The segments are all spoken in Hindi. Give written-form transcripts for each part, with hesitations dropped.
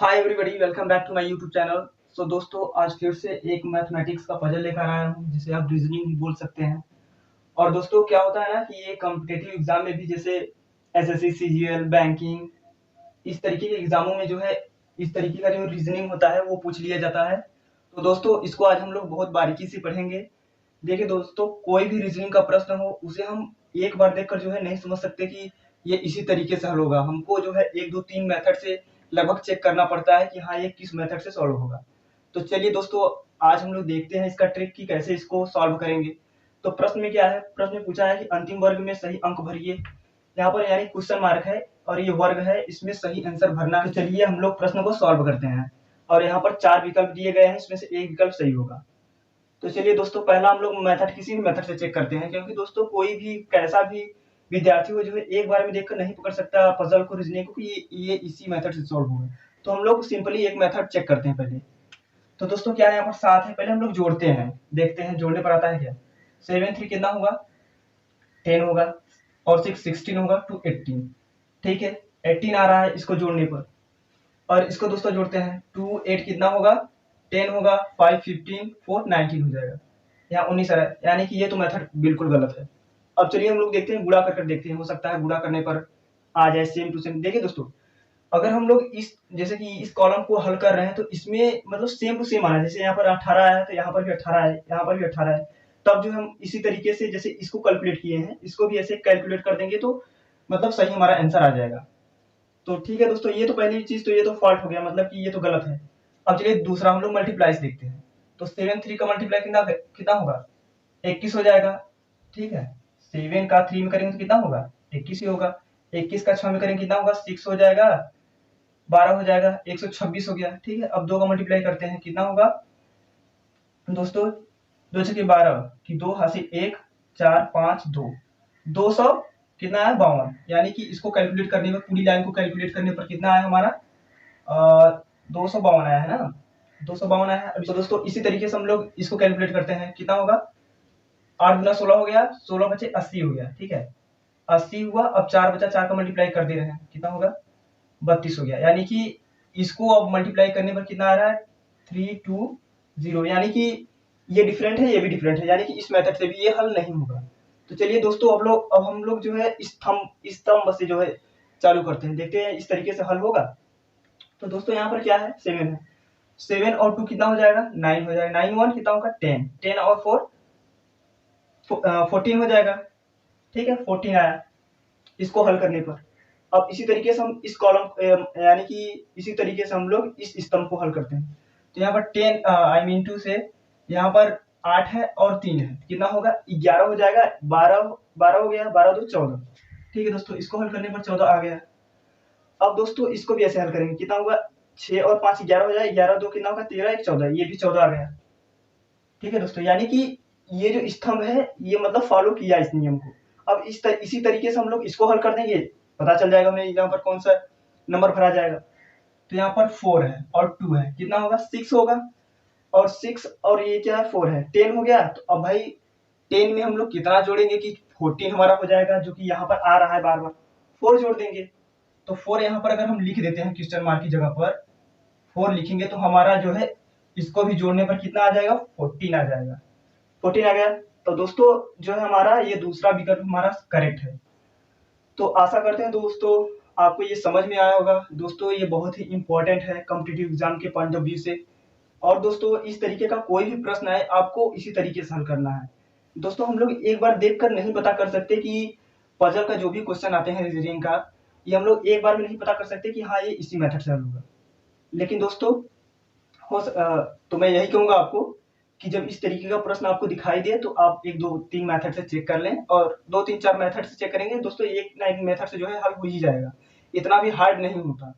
Hi everybody, welcome back to my YouTube channel. So दोस्तों, आज फिर से एक मैथमेटिक्स का पजल लेकर आया हूँ, जिसे आप रीजनिंग भी बोल सकते हैं। और दोस्तों, क्या होता है ना कि ये कॉम्पिटिटिव एग्जाम में भी, जैसे एसएससी, सीजीएल, बैंकिंग, इस तरीके के एग्जामों में जो है इस तरीके का जो रीजनिंग होता है वो पूछ लिया जाता है। तो दोस्तों, इसको आज हम लोग बहुत बारीकी से पढ़ेंगे। देखिए दोस्तों, कोई भी रीजनिंग का प्रश्न हो उसे हम एक बार देखकर जो है नहीं समझ सकते कि ये इसी तरीके से हल होगा। हमको जो है 1 2 3 मेथड से लगभग चेक करना पड़ता है कि हाँ, ये किस मेथड से सॉल्व होगा। तो चलिए दोस्तों, आज हम लोग देखते हैं इसका ट्रिक कि कैसे इसको सॉल्व करेंगे। तो प्रश्न में क्या है? प्रश्न में पूछा है कि अंतिम वर्ग में सही अंक भरिए। यहाँ पर यानी क्वेश्चन मार्क है और ये वर्ग है, इसमें सही आंसर भरना है। तो चलिए हम लोग प्रश्न को सॉल्व करते हैं। और यहाँ पर 4 विकल्प दिए गए हैं, इसमें से एक विकल्प सही होगा। तो चलिए दोस्तों, पहला हम लोग मेथड किसी भी मेथड से चेक करते हैं, क्योंकि दोस्तों कोई भी कैसा भी विद्यार्थी हो जो है एक बार में देखकर नहीं पकड़ सकता पजल को, रीजनिंग को, कि ये इसी मेथड से सॉल्व होगा। तो हम लोग सिंपली एक मेथड चेक करते हैं पहले। तो दोस्तों, क्या है, यहाँ पर 7 है। पहले हम लोग जोड़ते हैं, देखते हैं जोड़ने पर आता है क्या। 7 3 कितना होगा? 10 होगा। और 6 16 होगा। 2 18। ठीक है, 18 आ रहा है इसको जोड़ने पर। और इसको दोस्तों जोड़ते हैं, 2 8 कितना होगा? 10 होगा। 5 15 4 19 हो जाएगा। यहाँ 19 आ रहा है, यानी कि ये तो मेथड बिल्कुल गलत है। अब चलिए हम लोग देखते हैं, गुणा कर देखते हैं, हो सकता है गुणा करने पर आ जाए सेम टू सेम। देखिए दोस्तों, अगर हम लोग इस जैसे कि इस कॉलम को हल कर रहे हैं तो इसमें मतलब सेम टू सेम आना है। जैसे यहाँ पर 18 आया है तो यहाँ पर भी 18 है, यहाँ पर भी 18 है। तब जो हम इसी तरीके से जैसे इसको कैलकुलेट किए हैं, इसको भी ऐसे कैलकुलेट कर देंगे तो मतलब सही हमारा आंसर आ जाएगा। तो ठीक है दोस्तों, ये तो पहली चीज, तो ये तो फॉल्ट हो गया, मतलब कि ये तो गलत है। अब चलिए दूसरा हम लोग मल्टीप्लाई देखते हैं। तो 7 3 का मल्टीप्लाई कितना कितना होगा? 21 हो जाएगा। ठीक है, 7 का 3 में करेंगे तो कितना होगा? 21 ही होगा। 21 का 6 में करेंगे कितना होगा? 6 हो जाएगा। 12 हो जाएगा। 126 हो गया। ठीक है, अब 2 का मल्टीप्लाई करते हैं, कितना होगा दोस्तों? 2 छके 12 की 2 हाथ से 1 4 5 2 200 कितना है? 52। यानी कि इसको कैलकुलेट करने पर, पूरी लाइन को कैलकुलेट करने पर कितना आया हमारा? 252 आया है ना। 252 आया है। अभी तो दोस्तों इसी तरीके से हम लोग इसको कैलकुलेट करते हैं, कितना होगा? 8 गुना 16 हो गया। 16 बचे 80 हो गया। ठीक है, 80 हुआ। अब 4 बचा, 4 का मल्टीप्लाई कर दे रहे हैं, कितना होगा? 32 हो गया। यानी कि इसको अब मल्टीप्लाई करने पर कितना आ रहा है? 320। यानी कि ये डिफरेंट है, ये भी डिफरेंट है, यानी कि इस मेथड से भी ये हल नहीं होगा। तो चलिए दोस्तों, अब हम लोग जो है इस स्तंभ से जो है चालू करते हैं, देखते हैं इस तरीके से हल होगा। तो दोस्तों यहाँ पर क्या है? 7 है। 7 और 2 कितना हो जाएगा? 9 हो जाएगा। 9 1 कितना होगा? 10। 10 और 4 14 हो जाएगा। ठीक है, 14 आया इसको हल करने पर। अब इसी तरीके से हम इस कॉलम यानी कि इसी तरीके से हम लोग इस स्तंभ को हल करते हैं। तो यहाँ पर 10 आई मीन टू से यहाँ पर 8 है और 3 है, कितना होगा? 11 हो जाएगा। 12 12 हो गया। 12 2 14। ठीक है दोस्तों, इसको हल करने पर 14 आ गया। अब दोस्तों इसको भी ऐसे हल करेंगे, कितना होगा? 6 और 5 11 हो जाएगा। 11 2 कितना होगा? 13 1 14। ये भी 14 आ गया। ठीक है दोस्तों, यानी कि ये जो स्तंभ है ये मतलब फॉलो किया इस नियम को। अब इसी तरीके से हम लोग इसको हल कर देंगे, पता चल जाएगा हमें यहाँ पर कौन सा नंबर भरा जाएगा। तो यहाँ पर 4 है और 2 है, कितना होगा? 6 होगा। और 6 और ये क्या है? 4 है। 10 हो गया। तो अब भाई 10 में हम लोग कितना जोड़ेंगे कि 14 हमारा हो जाएगा, जो कि यहाँ पर आ रहा है बार बार। 4 जोड़ देंगे। तो 4 यहाँ पर अगर हम लिख देते हैं क्वेश्चन मार्क की जगह पर 4 लिखेंगे तो हमारा जो है इसको भी जोड़ने पर कितना आ जाएगा? 14 आ जाएगा। 14 आ गया। तो दोस्तों जो है हमारा ये दूसरा विकल्प हमारा करेक्ट है। तो आशा करते हैं दोस्तों आपको ये समझ में आया होगा। दोस्तों ये बहुत ही इंपॉर्टेंट है कॉम्पिटिटिव एग्जाम के पॉइंट ऑफ व्यू से। और दोस्तों इस तरीके का कोई भी प्रश्न आए आपको इसी तरीके से हल करना है। दोस्तों हम लोग एक बार देखकर नहीं पता कर सकते कि पजल का जो भी क्वेश्चन आते हैं रीजनिंग का, ये हम लोग एक बार में नहीं पता कर सकते कि हाँ ये इसी मेथड से हल होगा। लेकिन दोस्तों तो मैं यही कहूंगा आपको कि जब इस तरीके का प्रश्न आपको दिखाई दे तो आप 1 2 3 मेथड से चेक कर लें, और 2 3 4 मेथड से चेक करेंगे दोस्तों, एक ना एक मेथड से जो है हल हो ही जाएगा। इतना भी हार्ड नहीं होता।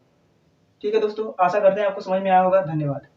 ठीक है दोस्तों, आशा करते हैं आपको समझ में आया होगा। धन्यवाद।